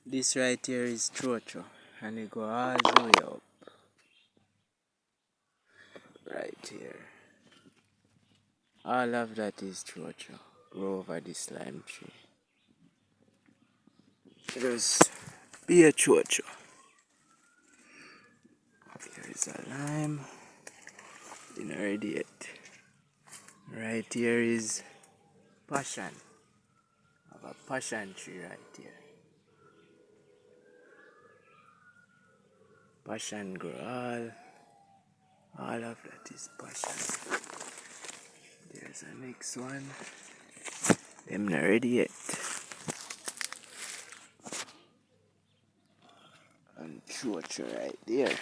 This right here is chocho, and it go all the way up. Right here. All of that is chocho. Grow over this lime tree. There's be a chocho. Here is a lime. It's not ready yet. Right here is passion. I have a passion tree right here. Passion grow all of that is passion. There's the next one. Them not ready yet. And chocho right there.